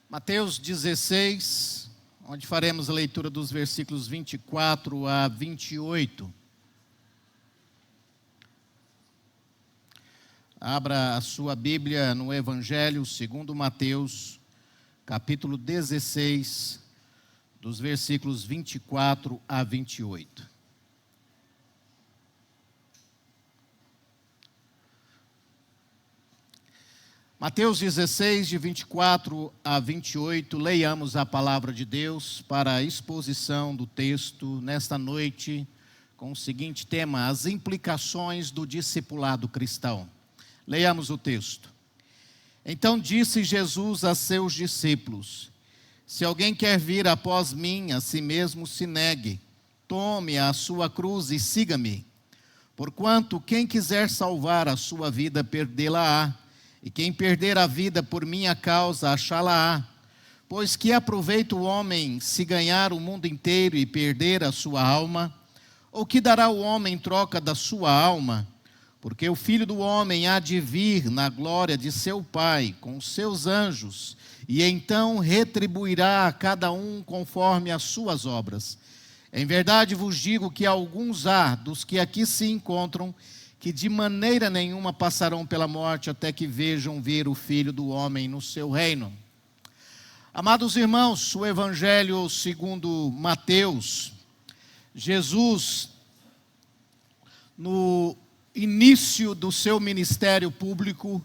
Mateus 16, onde faremos a leitura dos versículos 24 a 28. Abra a sua Bíblia no Evangelho segundo Mateus, capítulo 16, dos versículos 24 a 28. Mateus 16, de 24 a 28, leiamos a palavra de Deus para a exposição do texto nesta noite, com o seguinte tema: as implicações do discipulado cristão. Leiamos o texto. Então disse Jesus a seus discípulos: se alguém quer vir após mim, a si mesmo se negue, tome a sua cruz e siga-me. Porquanto quem quiser salvar a sua vida, perdê-la-á. E quem perder a vida por minha causa, achá-la-á. Pois que aproveita o homem se ganhar o mundo inteiro e perder a sua alma? Ou que dará o homem em troca da sua alma? Porque o Filho do Homem há de vir na glória de seu Pai, com os seus anjos, e então retribuirá a cada um conforme as suas obras. Em verdade vos digo que alguns há dos que aqui se encontram, que de maneira nenhuma passarão pela morte até que vejam vir o Filho do Homem no seu reino. Amados irmãos, o Evangelho segundo Mateus, Jesus, no início do seu ministério público,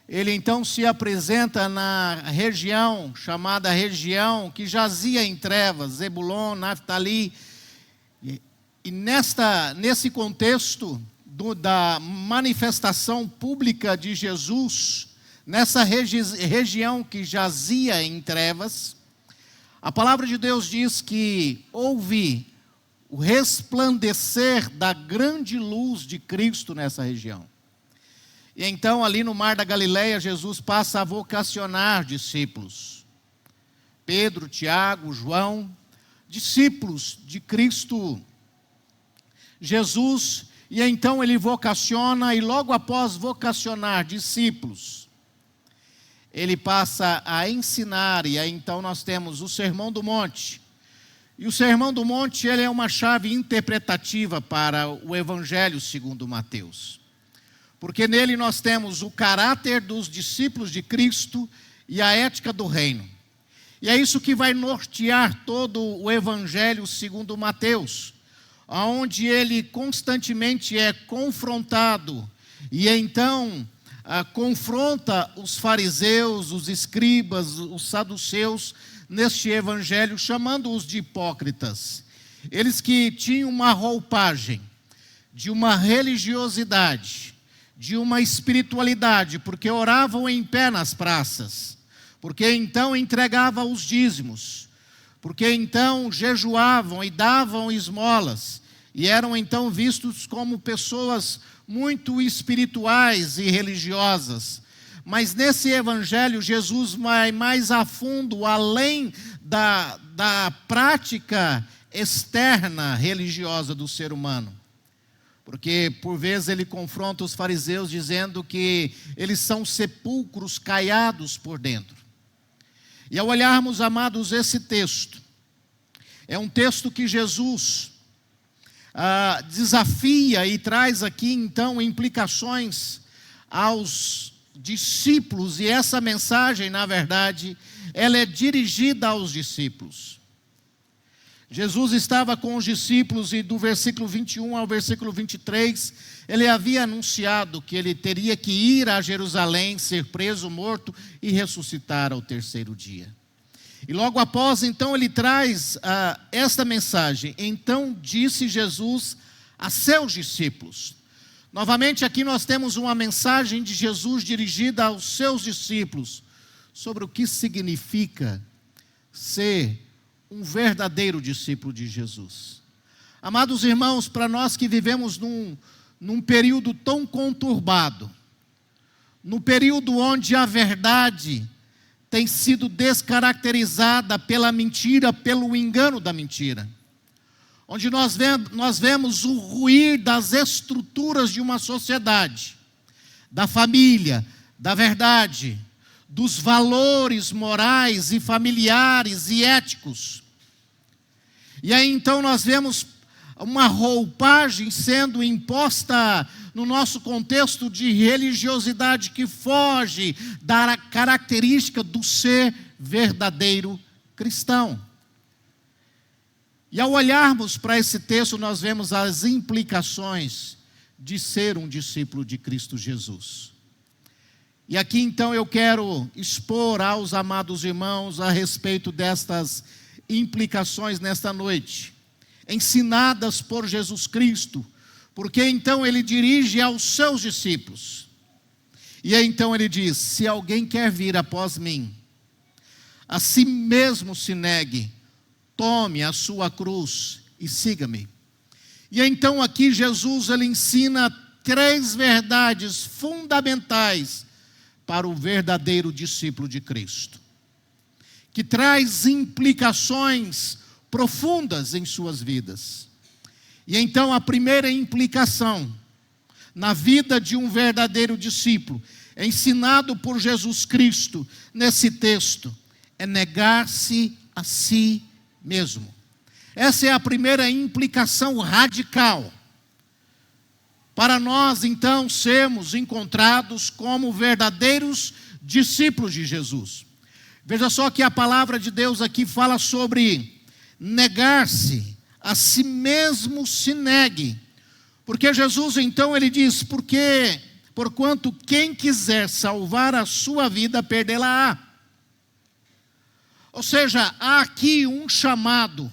ele então se apresenta na região, chamada região que jazia em trevas, Zebulon, Naftali, e nesse contexto da manifestação pública de Jesus, nessa região que jazia em trevas, a palavra de Deus diz que houve o resplandecer da grande luz de Cristo nessa região. E então ali no Mar da Galileia, Jesus passa a vocacionar discípulos. Pedro, Tiago, João, discípulos de Cristo Jesus. E então ele vocaciona, e logo após vocacionar discípulos, ele passa a ensinar, e aí então nós temos o Sermão do Monte. E o Sermão do Monte, ele é uma chave interpretativa para o Evangelho segundo Mateus. Porque nele nós temos o caráter dos discípulos de Cristo e a ética do reino. E é isso que vai nortear todo o Evangelho segundo Mateus, onde ele constantemente é confrontado, e então confronta os fariseus, os escribas, os saduceus, neste evangelho, chamando-os de hipócritas. Eles que tinham uma roupagem de uma religiosidade, de uma espiritualidade, porque oravam em pé nas praças, porque então entregavam os dízimos, porque então jejuavam e davam esmolas, e eram então vistos como pessoas muito espirituais e religiosas. Mas nesse evangelho, Jesus vai mais a fundo, além da prática externa religiosa do ser humano. Porque por vezes ele confronta os fariseus dizendo que eles são sepulcros caiados por dentro. E ao olharmos, amados, esse texto, é um texto que Jesus desafia e traz aqui então implicações aos discípulos, e essa mensagem, na verdade, ela é dirigida aos discípulos. Jesus estava com os discípulos, e do versículo 21 ao versículo 23, ele havia anunciado que ele teria que ir a Jerusalém, ser preso, morto e ressuscitar ao terceiro dia. E logo após, então, ele traz esta mensagem. Então disse Jesus a seus discípulos. Novamente aqui nós temos uma mensagem de Jesus dirigida aos seus discípulos, sobre o que significa ser um verdadeiro discípulo de Jesus. Amados irmãos, para nós que vivemos num período tão conturbado, num período onde a verdade tem sido descaracterizada pela mentira, pelo engano da mentira, onde nós vemos o ruir das estruturas de uma sociedade, da família, da verdade, dos valores morais e familiares e éticos. E aí então nós vemos uma roupagem sendo imposta no nosso contexto de religiosidade que foge da característica do ser verdadeiro cristão. E ao olharmos para esse texto, nós vemos as implicações de ser um discípulo de Cristo Jesus. E aqui então eu quero expor aos amados irmãos a respeito destas implicações nesta noite, ensinadas por Jesus Cristo, porque então ele dirige aos seus discípulos. E aí então ele diz: se alguém quer vir após mim, a si mesmo se negue, tome a sua cruz e siga-me. E então aqui Jesus ele ensina 3 verdades fundamentais para o verdadeiro discípulo de Cristo, que traz implicações profundas em suas vidas. E então a primeira implicação na vida de um verdadeiro discípulo, ensinado por Jesus Cristo nesse texto, é negar-se a si mesmo. Essa é a primeira implicação radical para nós então sermos encontrados como verdadeiros discípulos de Jesus. Veja só que a palavra de Deus aqui fala sobre negar-se, a si mesmo se negue. Porque Jesus então ele diz: porquanto quem quiser salvar a sua vida, perdê-la-á. Ou seja, há aqui um chamado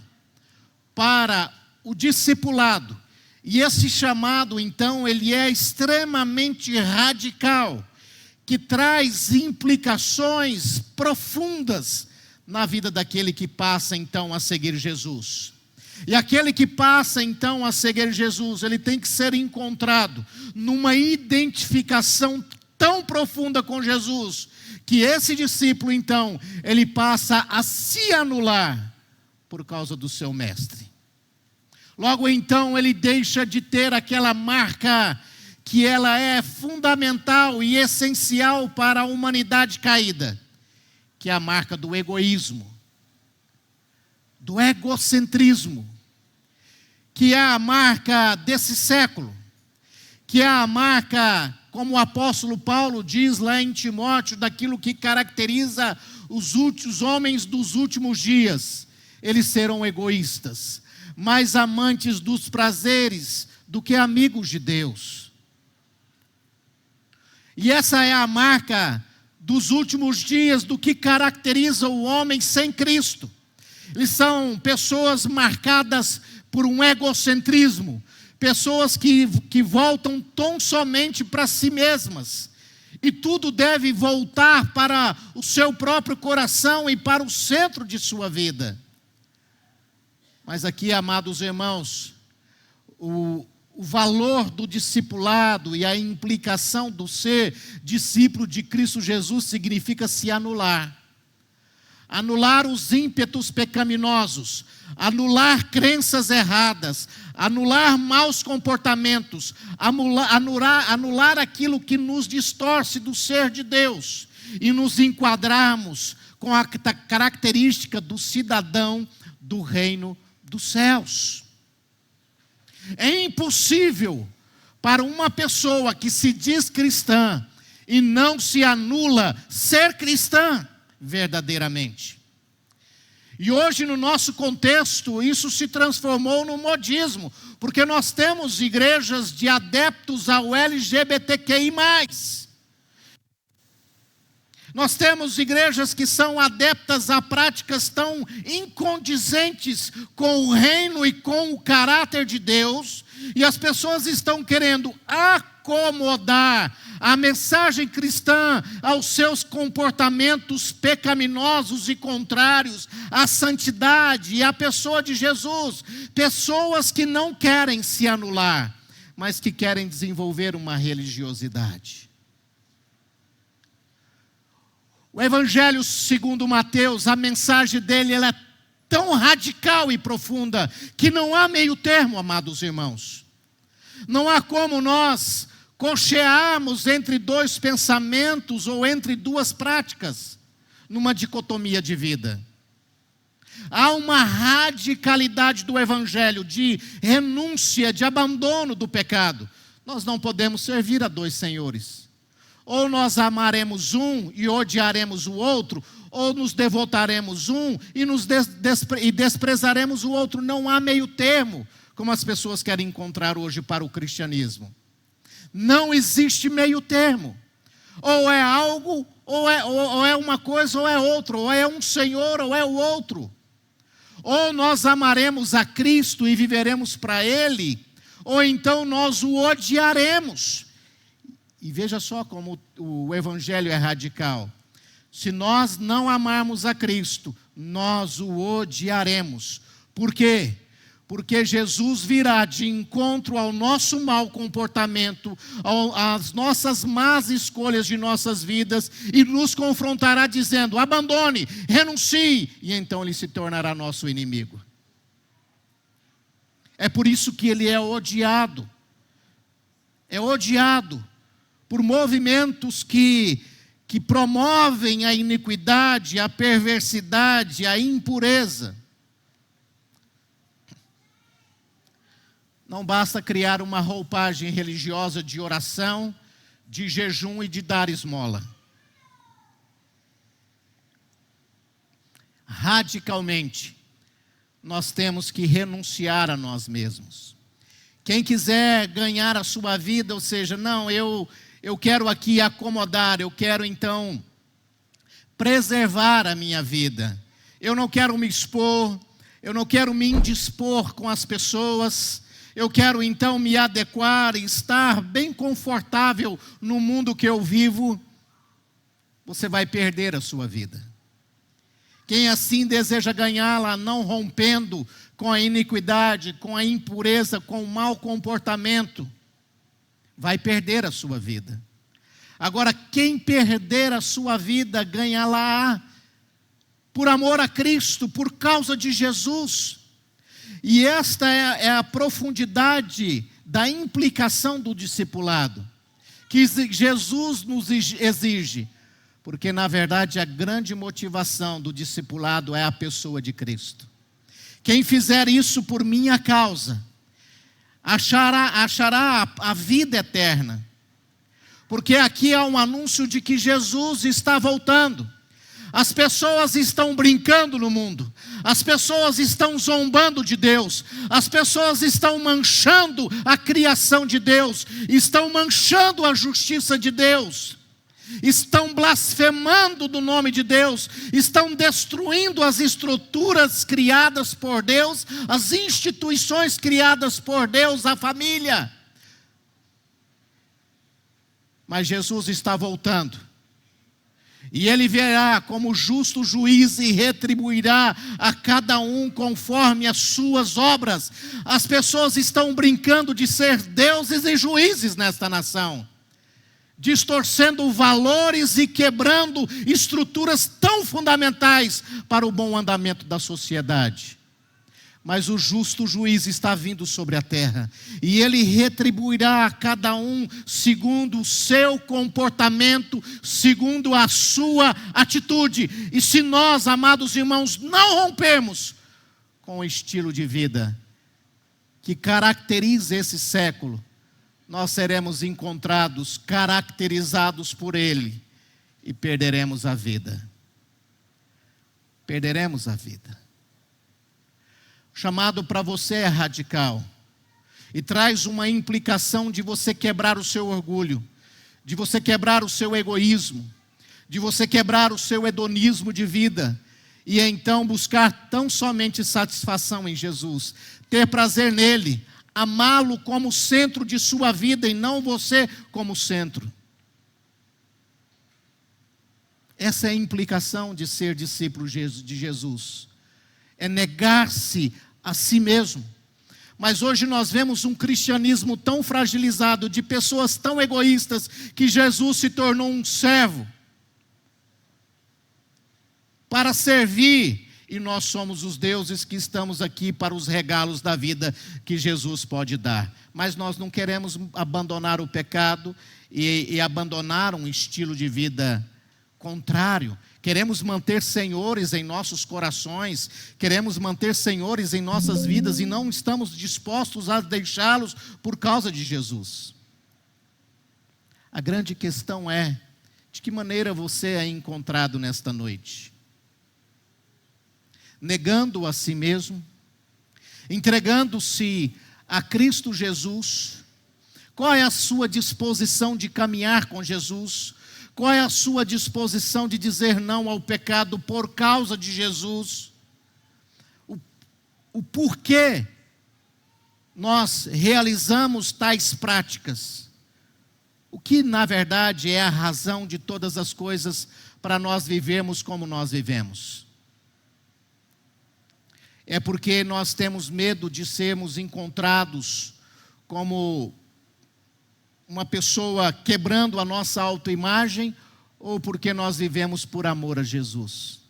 para o discipulado. E esse chamado então ele é extremamente radical, que traz implicações profundas na vida daquele que passa então a seguir Jesus. E aquele que passa então a seguir Jesus, ele tem que ser encontrado numa identificação tão profunda com Jesus, que esse discípulo então, ele passa a se anular por causa do seu mestre. Logo então ele deixa de ter aquela marca que ela é fundamental e essencial para a humanidade caída, que é a marca do egoísmo, do egocentrismo, que é a marca desse século, que é a marca, como o apóstolo Paulo diz lá em Timóteo, daquilo que caracteriza os homens dos últimos dias. Eles serão egoístas, mais amantes dos prazeres do que amigos de Deus. E essa é a marca dos últimos dias, do que caracteriza o homem sem Cristo. Eles são pessoas marcadas por um egocentrismo, pessoas que voltam tão somente para si mesmas, e tudo deve voltar para o seu próprio coração e para o centro de sua vida. Mas aqui, amados irmãos, o valor do discipulado e a implicação do ser discípulo de Cristo Jesus significa se anular. Anular os ímpetos pecaminosos, anular crenças erradas, anular maus comportamentos, anular aquilo que nos distorce do ser de Deus e nos enquadrarmos com a característica do cidadão do reino dos céus. É impossível para uma pessoa que se diz cristã e não se anula ser cristã verdadeiramente. E hoje no nosso contexto isso se transformou no modismo, porque nós temos igrejas de adeptos ao LGBTQI+. Nós temos igrejas que são adeptas a práticas tão incondizentes com o reino e com o caráter de Deus, e as pessoas estão querendo acomodar a mensagem cristã aos seus comportamentos pecaminosos e contrários à santidade e à pessoa de Jesus. Pessoas que não querem se anular, mas que querem desenvolver uma religiosidade. O Evangelho segundo Mateus, a mensagem dele ela é tão radical e profunda que não há meio termo, amados irmãos. Não há como nós cochearmos entre dois pensamentos ou entre duas práticas, numa dicotomia de vida. Há uma radicalidade do Evangelho, de renúncia, de abandono do pecado. Nós não podemos servir a dois senhores. Ou nós amaremos um e odiaremos o outro, ou nos devotaremos um e desprezaremos o outro. Não há meio termo, como as pessoas querem encontrar hoje para o cristianismo. Não existe meio termo. Ou é algo, ou é uma coisa, ou é outra. Ou é um Senhor, ou é o outro. Ou nós amaremos a Cristo e viveremos para Ele, ou então nós o odiaremos. E veja só como o Evangelho é radical. Se nós não amarmos a Cristo, nós o odiaremos. Por quê? Porque Jesus virá de encontro ao nosso mau comportamento, às nossas más escolhas de nossas vidas, e nos confrontará dizendo: abandone, renuncie, e então Ele se tornará nosso inimigo. É por isso que Ele é odiado. É odiado por movimentos que promovem a iniquidade, a perversidade, a impureza. Não basta criar uma roupagem religiosa de oração, de jejum e de dar esmola. Radicalmente, nós temos que renunciar a nós mesmos. Quem quiser ganhar a sua vida, ou seja, não, eu quero aqui acomodar, eu quero então preservar a minha vida. Eu não quero me expor, eu não quero me indispor com as pessoas. Eu quero então me adequar e estar bem confortável no mundo que eu vivo. Você vai perder a sua vida. Quem assim deseja ganhá-la, não rompendo com a iniquidade, com a impureza, com o mau comportamento, vai perder a sua vida. Agora, quem perder a sua vida, ganhá-la por amor a Cristo, por causa de Jesus. E esta é a profundidade da implicação do discipulado, que Jesus nos exige, porque na verdade a grande motivação do discipulado é a pessoa de Cristo. Quem fizer isso por minha causa, achará a vida eterna, porque aqui há um anúncio de que Jesus está voltando. As pessoas estão brincando no mundo, as pessoas estão zombando de Deus, as pessoas estão manchando a criação de Deus, estão manchando a justiça de Deus, estão blasfemando do nome de Deus, estão destruindo as estruturas criadas por Deus, as instituições criadas por Deus, a família. Mas Jesus está voltando. E Ele virá como justo juiz e retribuirá a cada um conforme as suas obras. As pessoas estão brincando de ser deuses e juízes nesta nação, distorcendo valores e quebrando estruturas tão fundamentais para o bom andamento da sociedade. Mas o justo juiz está vindo sobre a terra, e Ele retribuirá a cada um segundo o seu comportamento, segundo a sua atitude. E se nós, amados irmãos, não rompermos com o estilo de vida que caracteriza esse século, nós seremos encontrados, caracterizados por Ele, e perderemos a vida. Perderemos a vida. O chamado para você é radical e traz uma implicação de você quebrar o seu orgulho, de você quebrar o seu egoísmo, de você quebrar o seu hedonismo de vida e então buscar tão somente satisfação em Jesus, ter prazer nele, amá-lo como centro de sua vida e não você como centro. Essa é a implicação de ser discípulo de Jesus. É negar-se a si mesmo. Mas hoje nós vemos um cristianismo tão fragilizado, de pessoas tão egoístas, que Jesus se tornou um servo para servir e nós somos os deuses que estamos aqui para os regalos da vida que Jesus pode dar. Mas nós não queremos abandonar o pecado e abandonar um estilo de vida contrário. Queremos manter senhores em nossos corações, queremos manter senhores em nossas vidas e não estamos dispostos a deixá-los por causa de Jesus. A grande questão é, de que maneira você é encontrado nesta noite? Negando a si mesmo, entregando-se a Cristo Jesus? Qual é a sua disposição de caminhar com Jesus? Qual é a sua disposição de dizer não ao pecado por causa de Jesus? O porquê nós realizamos tais práticas? O que, na verdade, é a razão de todas as coisas para nós vivermos como nós vivemos? É porque nós temos medo de sermos encontrados como uma pessoa quebrando a nossa autoimagem, ou porque nós vivemos por amor a Jesus?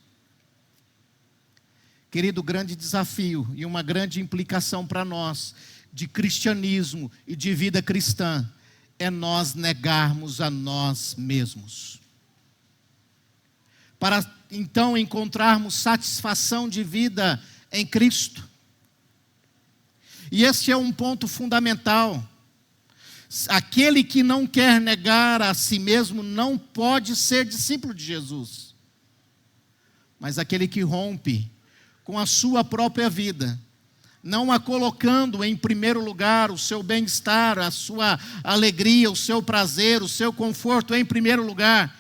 Querido, grande desafio e uma grande implicação para nós de cristianismo e de vida cristã é nós negarmos a nós mesmos, para então encontrarmos satisfação de vida em Cristo. E este é um ponto fundamental. Aquele que não quer negar a si mesmo não pode ser discípulo de Jesus. Mas aquele que rompe com a sua própria vida, não a colocando em primeiro lugar o seu bem-estar, a sua alegria, o seu prazer, o seu conforto em primeiro lugar,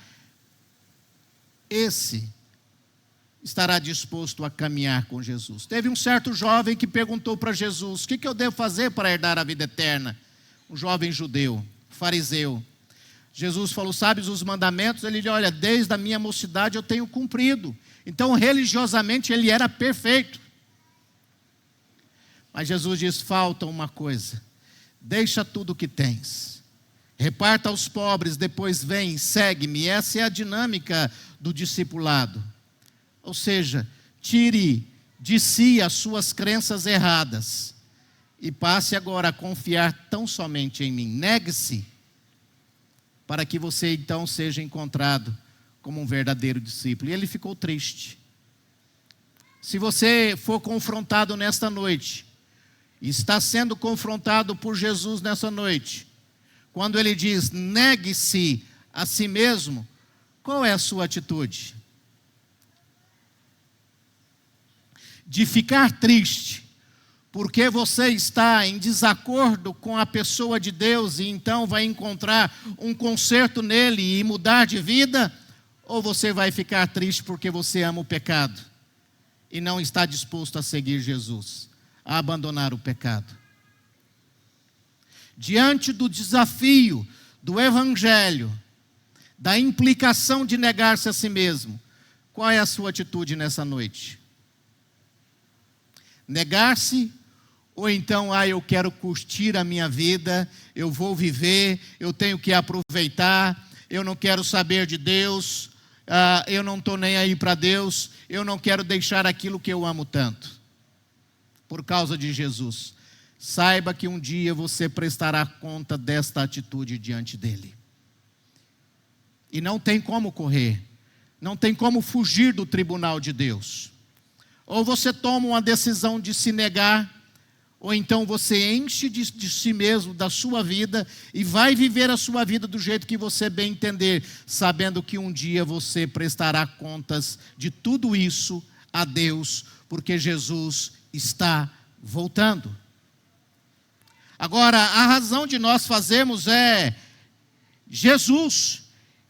esse estará disposto a caminhar com Jesus. Teve um certo jovem que perguntou para Jesus: o que eu devo fazer para herdar a vida eterna? Um jovem judeu, fariseu. Jesus falou: sabes os mandamentos? Ele disse: olha, desde a minha mocidade eu tenho cumprido. Então, religiosamente, ele era perfeito. Mas Jesus diz: falta uma coisa. Deixa tudo o que tens, reparta aos pobres, depois vem, segue-me. Essa é a dinâmica do discipulado. Ou seja, tire de si as suas crenças erradas e passe agora a confiar tão somente em mim. Negue-se, para que você então seja encontrado como um verdadeiro discípulo. E ele ficou triste. Se você for confrontado nesta noite, e está sendo confrontado por Jesus nessa noite, quando ele diz: negue-se a si mesmo, qual é a sua atitude? De ficar triste porque você está em desacordo com a pessoa de Deus e então vai encontrar um conserto nele e mudar de vida? Ou você vai ficar triste porque você ama o pecado e não está disposto a seguir Jesus, a abandonar o pecado? Diante do desafio do Evangelho, da implicação de negar-se a si mesmo, qual é a sua atitude nessa noite? Negar-se, ou então, eu quero curtir a minha vida, eu vou viver, eu tenho que aproveitar, eu não quero saber de Deus, eu não estou nem aí para Deus, eu não quero deixar aquilo que eu amo tanto, por causa de Jesus. Saiba que um dia você prestará conta desta atitude diante dele. E não tem como correr, não tem como fugir do tribunal de Deus. Ou você toma uma decisão de se negar, ou então você enche de si mesmo, da sua vida, e vai viver a sua vida do jeito que você bem entender, sabendo que um dia você prestará contas de tudo isso a Deus, porque Jesus está voltando. Agora, a razão de nós fazermos é: Jesus,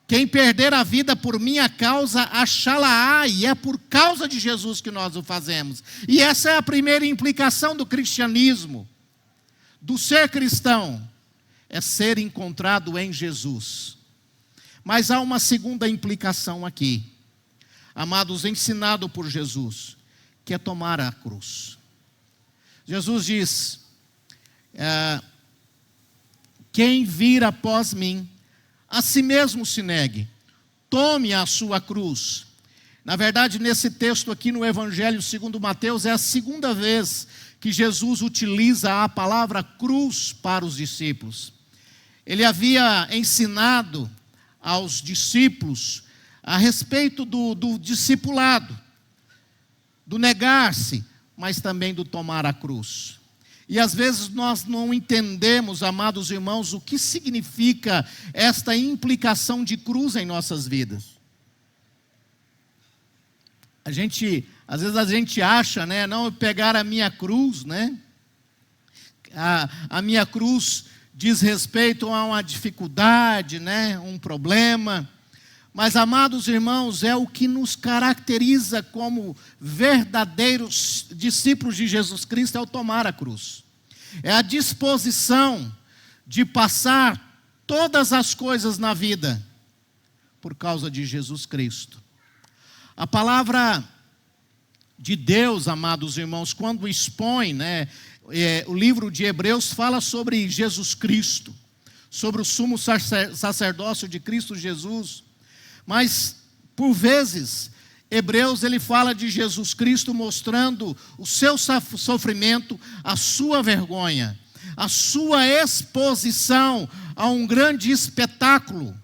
quem perder a vida por minha causa, achá-la-á, e é por causa de Jesus que nós o fazemos. E essa é a primeira implicação do cristianismo, do ser cristão, é ser encontrado em Jesus. Mas há uma segunda implicação aqui, amados, ensinado por Jesus, que é tomar a cruz. Jesus diz: quem vir após mim, a si mesmo se negue, tome a sua cruz, Na verdade, nesse texto aqui no Evangelho segundo Mateus, é a segunda vez que Jesus utiliza a palavra cruz para os discípulos. Ele havia ensinado aos discípulos a respeito do discipulado, do negar-se, mas também do tomar a cruz. E às vezes nós não entendemos, amados irmãos, o que significa esta implicação de cruz em nossas vidas. Às vezes a gente acha, né, não, eu pegar a minha cruz, né? A minha cruz diz respeito a uma dificuldade, né, um problema. Mas, amados irmãos, é o que nos caracteriza como verdadeiros discípulos de Jesus Cristo, é o tomar a cruz. É a disposição de passar todas as coisas na vida por causa de Jesus Cristo. A palavra de Deus, amados irmãos, quando expõe, né, o livro de Hebreus fala sobre Jesus Cristo, sobre o sumo sacerdócio de Cristo Jesus. Mas, por vezes, Hebreus ele fala de Jesus Cristo mostrando o seu sofrimento, a sua vergonha, a sua exposição a um grande espetáculo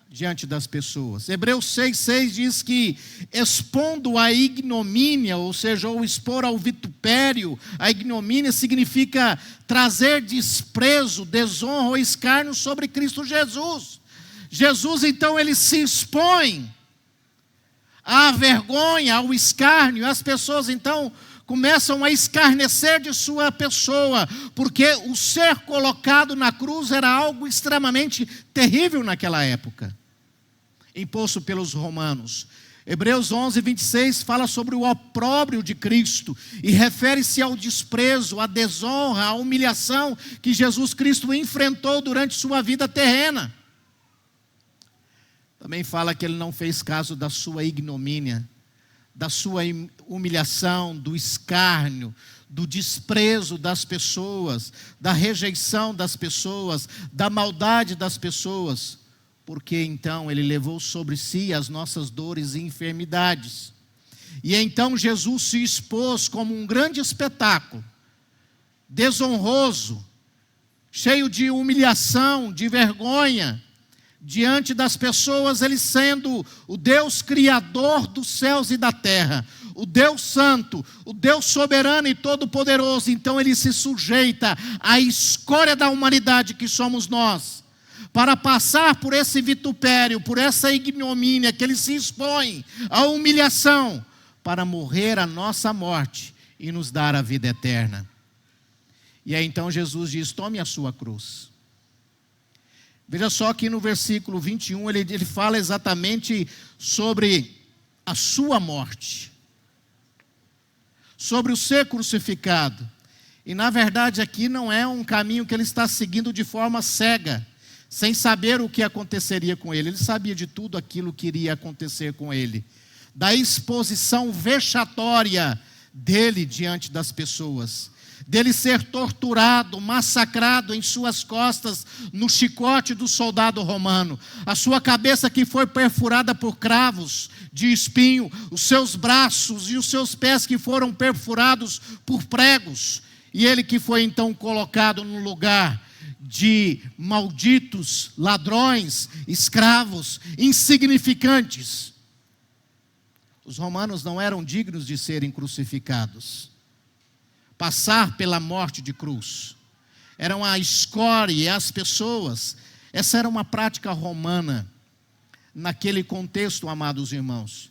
diante das pessoas. Hebreus 6,6 diz que expondo a ignomínia, ou seja, ou expor ao vitupério, a ignomínia significa trazer desprezo, desonra ou escárnio sobre Cristo Jesus. Jesus, então, ele se expõe à vergonha, ao escárnio. As pessoas, então, começam a escarnecer de sua pessoa, porque o ser colocado na cruz era algo extremamente terrível naquela época, imposto pelos romanos. Hebreus 11:26 fala sobre o opróbrio de Cristo e refere-se ao desprezo, à desonra, à humilhação que Jesus Cristo enfrentou durante sua vida terrena. Também fala que ele não fez caso da sua ignomínia, da sua humilhação, do escárnio, do desprezo das pessoas, da rejeição das pessoas, da maldade das pessoas, porque então ele levou sobre si as nossas dores e enfermidades. E então Jesus se expôs como um grande espetáculo, desonroso, cheio de humilhação, de vergonha, diante das pessoas, ele sendo o Deus criador dos céus e da terra, o Deus santo, o Deus soberano e todo-poderoso. Então ele se sujeita à escória da humanidade que somos nós, para passar por esse vitupério, por essa ignomínia, que ele se expõe à humilhação, para morrer a nossa morte e nos dar a vida eterna. E aí então Jesus diz: tome a sua cruz. Veja só que no versículo 21 ele fala exatamente sobre a sua morte, sobre o ser crucificado. E na verdade aqui não é um caminho que ele está seguindo de forma cega, sem saber o que aconteceria com ele. Ele sabia de tudo aquilo que iria acontecer com ele, da exposição vexatória dele diante das pessoas, dele ser torturado, massacrado em suas costas, no chicote do soldado romano, a sua cabeça que foi perfurada por cravos de espinho, os seus braços e os seus pés que foram perfurados por pregos, e ele que foi então colocado no lugar de malditos, ladrões, escravos, insignificantes. Os romanos não eram dignos de serem crucificados. Passar pela morte de cruz eram a escória e as pessoas. Essa era uma prática romana naquele contexto, amados irmãos.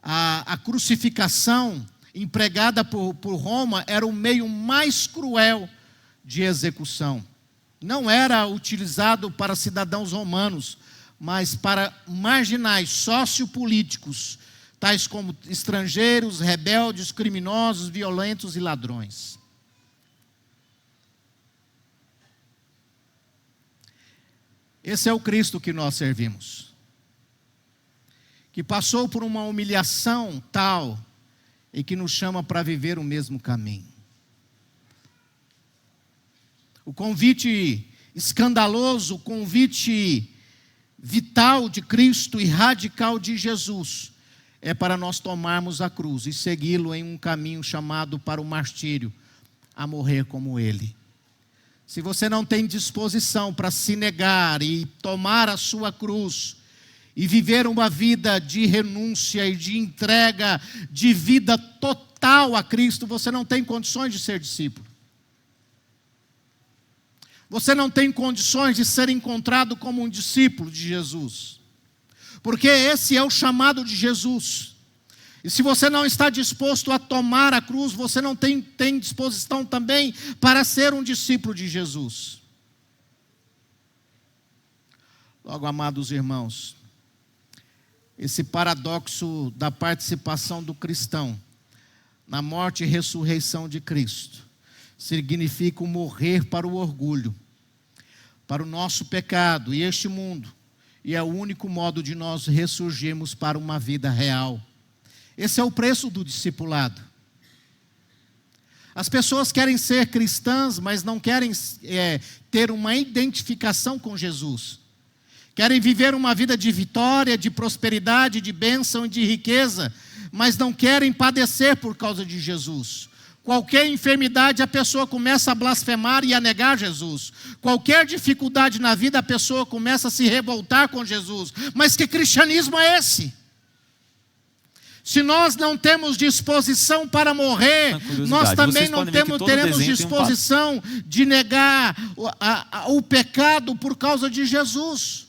A crucificação empregada por Roma era o meio mais cruel de execução. Não era utilizado para cidadãos romanos, mas para marginais sociopolíticos, tais como estrangeiros, rebeldes, criminosos, violentos e ladrões. Esse é o Cristo que nós servimos, que passou por uma humilhação tal e que nos chama para viver o mesmo caminho. O convite escandaloso, o convite vital de Cristo e radical de Jesus é para nós tomarmos a cruz e segui-lo em um caminho chamado para o martírio, a morrer como ele. Se você não tem disposição para se negar e tomar a sua cruz e viver uma vida de renúncia e de entrega, de vida total a Cristo, você não tem condições de ser discípulo. Você não tem condições de ser encontrado como um discípulo de Jesus. Porque esse é o chamado de Jesus. E se você não está disposto a tomar a cruz, você não tem disposição também para ser um discípulo de Jesus. Logo, amados irmãos, esse paradoxo da participação do cristão na morte e ressurreição de Cristo significa o morrer para o orgulho, para o nosso pecado e este mundo, e é o único modo de nós ressurgirmos para uma vida real. Esse é o preço do discipulado. As pessoas querem ser cristãs, mas não querem ter uma identificação com Jesus. Querem viver uma vida de vitória, de prosperidade, de bênção e de riqueza, mas não querem padecer por causa de Jesus. Qualquer enfermidade a pessoa começa a blasfemar e a negar Jesus. Qualquer dificuldade na vida a pessoa começa a se revoltar com Jesus. Mas que cristianismo é esse? Se nós não temos disposição para morrer, nós também não teremos disposição de negar o pecado por causa de Jesus.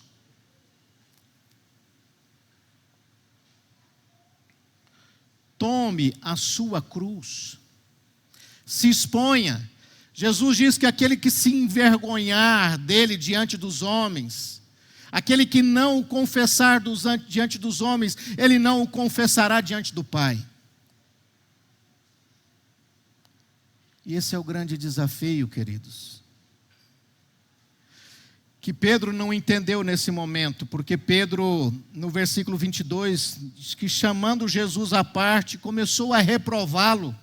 Tome a sua cruz. Se exponha. Jesus diz que aquele que se envergonhar dele diante dos homens, aquele que não o confessar diante dos homens, ele não o confessará diante do Pai. E esse é o grande desafio, queridos. Que Pedro não entendeu nesse momento, porque Pedro, no versículo 22, diz que chamando Jesus à parte, começou a reprová-lo,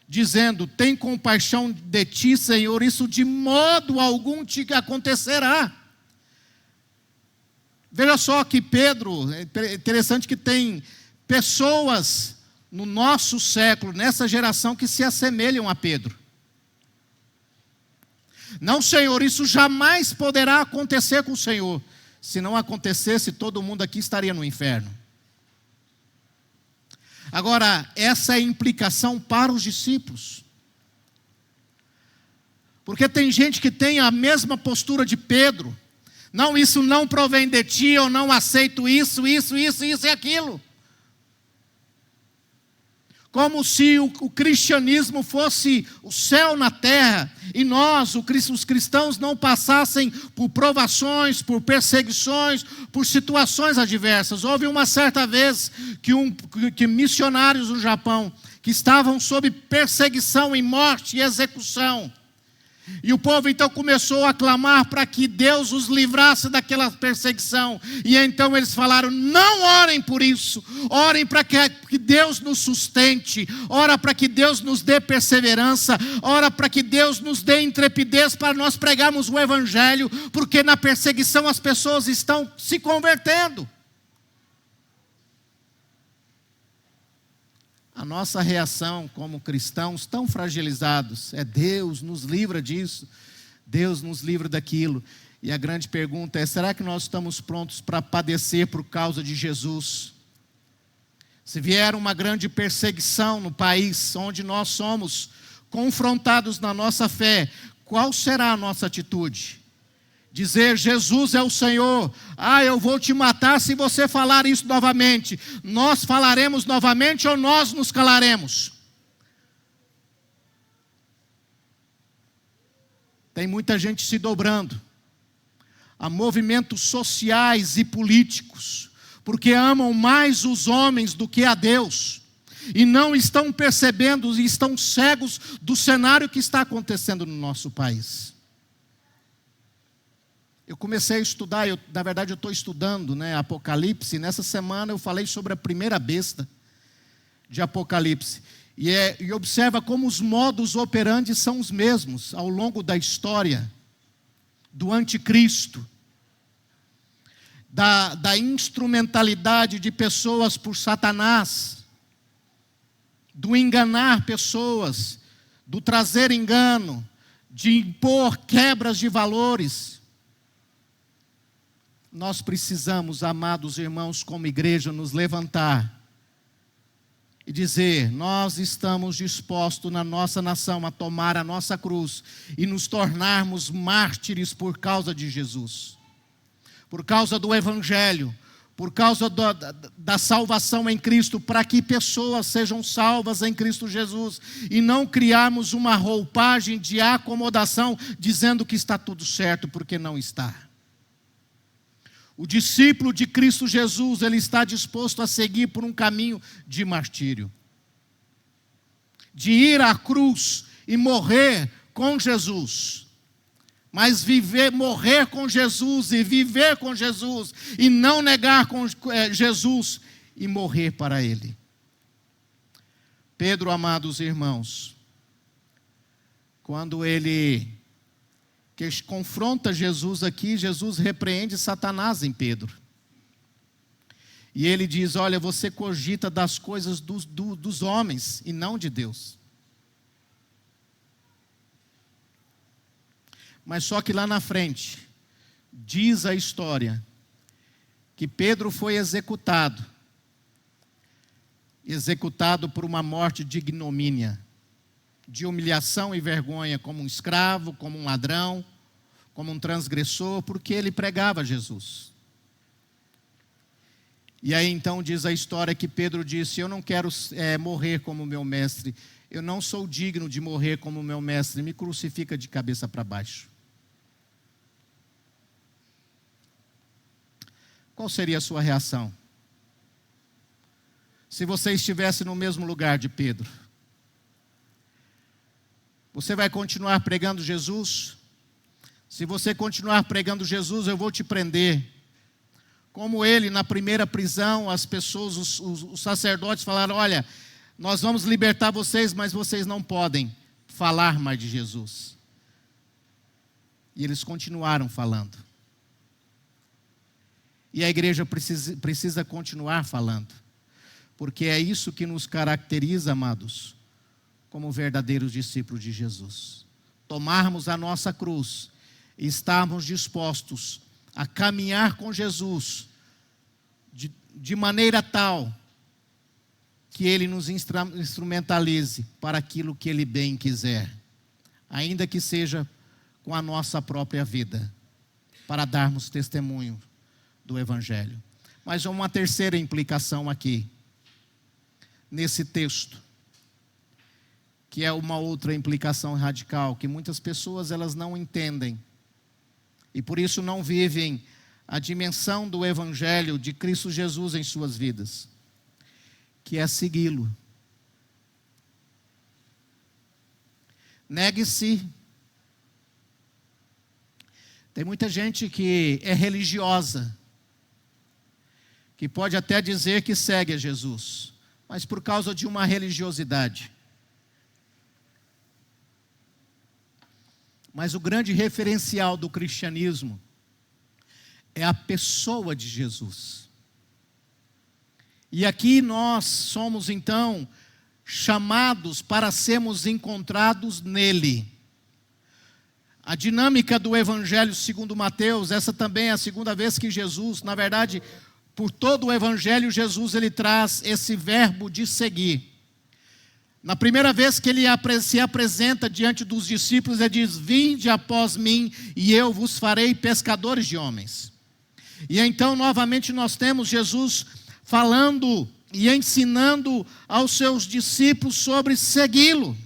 dizendo: tem compaixão de ti, Senhor, isso de modo algum te acontecerá. Veja só que Pedro, é interessante que tem pessoas no nosso século, nessa geração, que se assemelham a Pedro. Não, Senhor, isso jamais poderá acontecer com o Senhor. Se não acontecesse, todo mundo aqui estaria no inferno. Agora, essa é a implicação para os discípulos. Porque tem gente que tem a mesma postura de Pedro. Não, isso não provém de ti, eu não aceito isso e aquilo. Como se o cristianismo fosse o céu na terra, e nós, os cristãos, não passassem por provações, por perseguições, por situações adversas. Houve uma certa vez que missionários no Japão, que estavam sob perseguição e morte e execução, e o povo então começou a clamar para que Deus os livrasse daquela perseguição. E então eles falaram: não orem por isso, orem para que Deus nos sustente, ora para que Deus nos dê perseverança, ora para que Deus nos dê intrepidez para nós pregarmos o Evangelho, porque na perseguição as pessoas estão se convertendo. A nossa reação como cristãos tão fragilizados é: Deus nos livra disso, Deus nos livra daquilo. E a grande pergunta é: será que nós estamos prontos para padecer por causa de Jesus? Se vier uma grande perseguição no país onde nós somos confrontados na nossa fé, qual será a nossa atitude? Dizer: Jesus é o Senhor, eu vou te matar se você falar isso novamente. Nós falaremos novamente ou nós nos calaremos? Tem muita gente se dobrando a movimentos sociais e políticos, porque amam mais os homens do que a Deus, e não estão percebendo e estão cegos do cenário que está acontecendo no nosso país. Eu comecei a estudar, na verdade eu estou estudando, Apocalipse. Nessa semana eu falei sobre a primeira besta de Apocalipse. E observa como os modus operandi são os mesmos ao longo da história do anticristo. da instrumentalidade de pessoas por Satanás, do enganar pessoas, do trazer engano, de impor quebras de valores. Nós precisamos, amados irmãos, como igreja, nos levantar e dizer: nós estamos dispostos na nossa nação a tomar a nossa cruz e nos tornarmos mártires por causa de Jesus, por causa do Evangelho, por causa da salvação em Cristo, para que pessoas sejam salvas em Cristo Jesus, e não criarmos uma roupagem de acomodação, dizendo que está tudo certo, porque não está. O discípulo de Cristo Jesus, ele está disposto a seguir por um caminho de martírio, de ir à cruz e morrer com Jesus. Mas morrer com Jesus e viver com Jesus, e não negar com Jesus e morrer para Ele. Pedro, amados irmãos, quando ele confronta Jesus aqui, Jesus repreende Satanás em Pedro. E ele diz: olha, você cogita das coisas dos homens e não de Deus. Mas só que lá na frente, diz a história, que Pedro foi executado por uma morte de ignomínia, de humilhação e vergonha, como um escravo, como um ladrão, como um transgressor, porque ele pregava Jesus. E aí então diz a história que Pedro disse: eu não quero morrer como meu mestre, eu não sou digno de morrer como meu mestre, me crucifica de cabeça para baixo. Qual seria a sua reação se você estivesse no mesmo lugar de Pedro? Você vai continuar pregando Jesus? Se você continuar pregando Jesus, eu vou te prender. Como ele, na primeira prisão, as pessoas, os sacerdotes falaram: olha, nós vamos libertar vocês, mas vocês não podem falar mais de Jesus. E eles continuaram falando. E a igreja precisa continuar falando, porque é isso que nos caracteriza, amados, como verdadeiros discípulos de Jesus. Tomarmos a nossa cruz e estarmos dispostos a caminhar com Jesus de maneira tal que Ele nos instrumentalize para aquilo que Ele bem quiser, ainda que seja com a nossa própria vida, para darmos testemunho do Evangelho. Mas há uma terceira implicação aqui, nesse texto, que é uma outra implicação radical, que muitas pessoas elas não entendem, e por isso não vivem a dimensão do Evangelho de Cristo Jesus em suas vidas, que é segui-lo. Negue-se. Tem muita gente que é religiosa, que pode até dizer que segue a Jesus, mas por causa de uma religiosidade. Mas o grande referencial do cristianismo é a pessoa de Jesus. E aqui nós somos então chamados para sermos encontrados nele. A dinâmica do Evangelho segundo Mateus, essa também é a segunda vez que Jesus, na verdade, por todo o Evangelho, Jesus ele traz esse verbo de seguir. Na primeira vez que ele se apresenta diante dos discípulos, ele diz: vinde após mim e eu vos farei pescadores de homens. E então novamente nós temos Jesus falando e ensinando aos seus discípulos sobre segui-lo.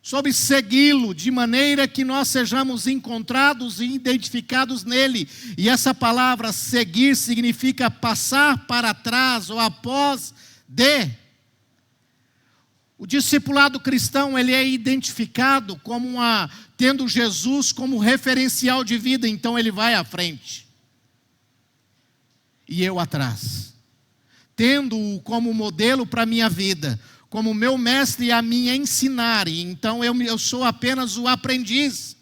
Sobre segui-lo, de maneira que nós sejamos encontrados e identificados nele. E essa palavra seguir significa passar para trás ou após de. O discipulado cristão, ele é identificado como tendo Jesus como referencial de vida, então ele vai à frente. E eu atrás. Tendo-o como modelo para a minha vida, como meu mestre a me ensinar, e então eu sou apenas o aprendiz.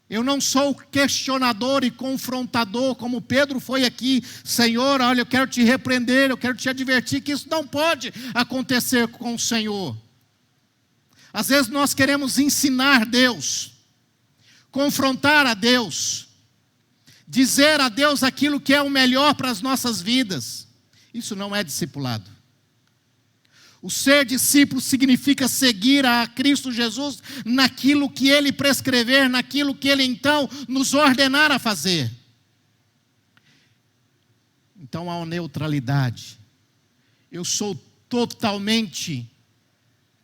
Eu não sou questionador e confrontador, como Pedro foi aqui. Senhor, olha, eu quero te repreender, eu quero te advertir que isso não pode acontecer com o Senhor. Às vezes nós queremos ensinar Deus, confrontar a Deus, dizer a Deus aquilo que é o melhor para as nossas vidas. Isso não é discipulado. O ser discípulo significa seguir a Cristo Jesus naquilo que Ele prescrever, naquilo que Ele então nos ordenar a fazer. Então há uma neutralidade. Eu sou totalmente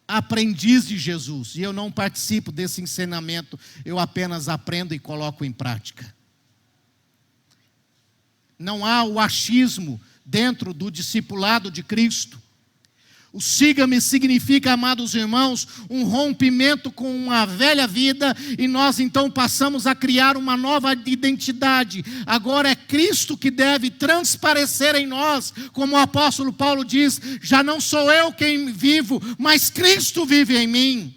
aprendiz de Jesus e eu não participo desse ensinamento, eu apenas aprendo e coloco em prática. Não há o achismo dentro do discipulado de Cristo. O siga-me significa, amados irmãos, um rompimento com uma velha vida e nós então passamos a criar uma nova identidade. Agora é Cristo que deve transparecer em nós, como o apóstolo Paulo diz, já não sou eu quem vivo, mas Cristo vive em mim.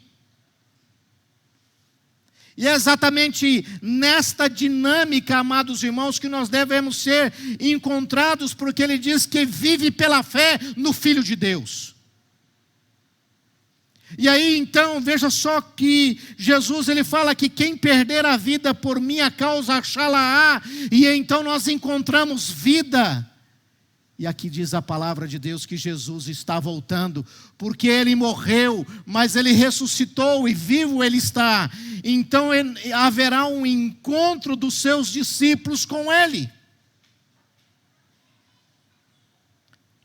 E é exatamente nesta dinâmica, amados irmãos, que nós devemos ser encontrados, porque ele diz que vive pela fé no Filho de Deus. E aí então, veja só que Jesus ele fala que quem perder a vida por minha causa achá-la-á, e então nós encontramos vida. E aqui diz a palavra de Deus que Jesus está voltando, porque Ele morreu, mas Ele ressuscitou e vivo Ele está. Então haverá um encontro dos seus discípulos com Ele.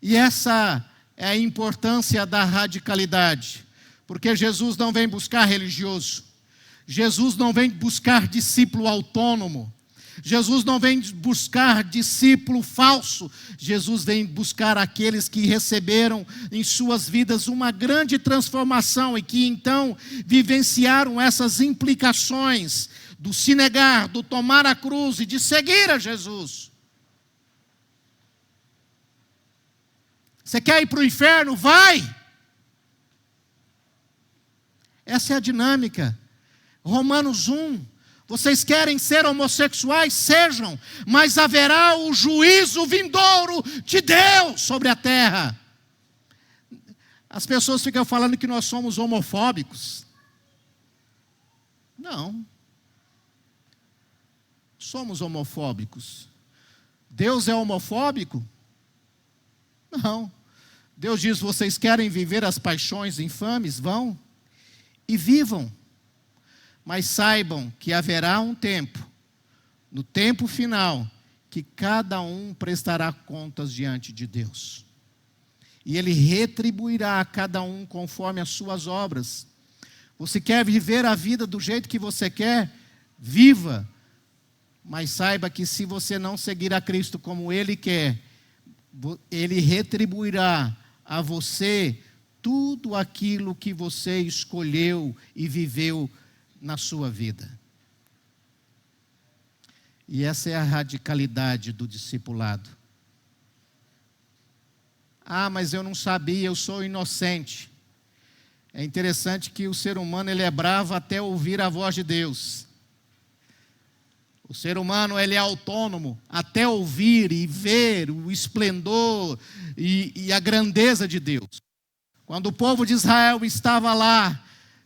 E essa é a importância da radicalidade. Porque Jesus não vem buscar religioso. Jesus não vem buscar discípulo autônomo. Jesus não vem buscar discípulo falso. Jesus vem buscar aqueles que receberam em suas vidas uma grande transformação e que então vivenciaram essas implicações do se negar, do tomar a cruz e de seguir a Jesus. Você quer ir para o inferno? Vai! Essa é a dinâmica. Romanos 1. Vocês querem ser homossexuais? Sejam. Mas haverá o juízo vindouro de Deus sobre a terra. As pessoas ficam falando que nós somos homofóbicos. Não. Somos homofóbicos. Deus é homofóbico? Não. Deus diz, vocês querem viver as paixões infames? Vão. E vivam, mas saibam que haverá um tempo, no tempo final, que cada um prestará contas diante de Deus. E Ele retribuirá a cada um conforme as suas obras. Você quer viver a vida do jeito que você quer? Viva. Mas saiba que se você não seguir a Cristo como Ele quer, Ele retribuirá a você tudo aquilo que você escolheu e viveu na sua vida. E essa é a radicalidade do discipulado. Ah, mas eu não sabia, eu sou inocente. É interessante que o ser humano ele é bravo até ouvir a voz de Deus. O ser humano ele é autônomo até ouvir e ver o esplendor e a grandeza de Deus. Quando o povo de Israel estava lá,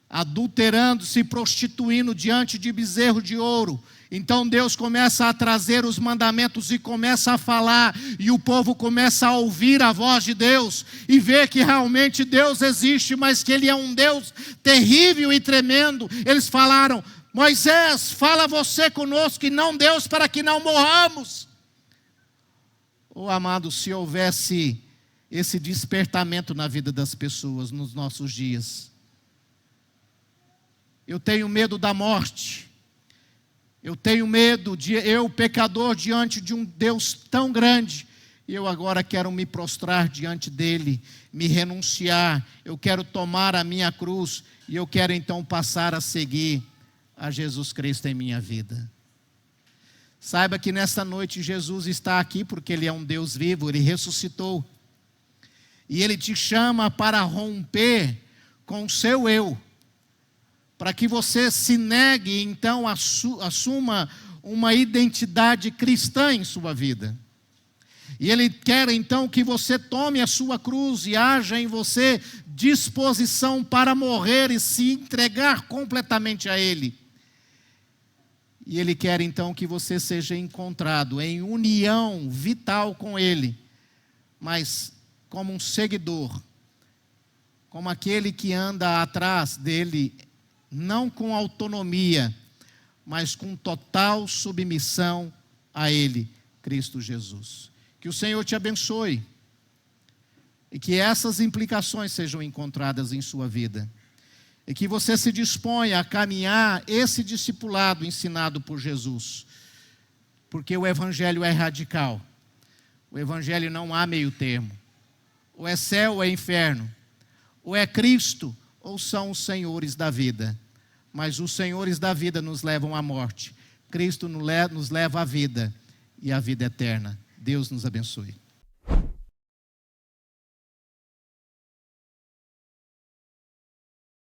adulterando, se prostituindo diante de bezerro de ouro, então Deus começa a trazer os mandamentos e começa a falar, e o povo começa a ouvir a voz de Deus, e ver que realmente Deus existe, mas que Ele é um Deus terrível e tremendo. Eles falaram, Moisés, fala você conosco, e não Deus, para que não morramos. Oh amado, se houvesse esse despertamento na vida das pessoas nos nossos dias. Eu tenho medo da morte. Eu tenho medo de eu, pecador, diante de um Deus tão grande. E eu agora quero me prostrar diante dele, me renunciar. Eu quero tomar a minha cruz e eu quero então passar a seguir a Jesus Cristo em minha vida. Saiba que nesta noite Jesus está aqui porque Ele é um Deus vivo, Ele ressuscitou. E Ele te chama para romper com o seu eu. para que você se negue, então assuma uma identidade cristã em sua vida. E Ele quer então que você tome a sua cruz e haja em você disposição para morrer e se entregar completamente a Ele. E Ele quer então que você seja encontrado em união vital com Ele, mas como um seguidor, como aquele que anda atrás dele, não com autonomia, mas com total submissão a Ele, Cristo Jesus. Que o Senhor te abençoe e que essas implicações sejam encontradas em sua vida. E que você se disponha a caminhar esse discipulado ensinado por Jesus. Porque o Evangelho é radical. O Evangelho não há meio termo. Ou é céu ou é inferno. Ou é Cristo ou são os senhores da vida. Mas os senhores da vida nos levam à morte. Cristo nos leva à vida e à vida eterna. Deus nos abençoe.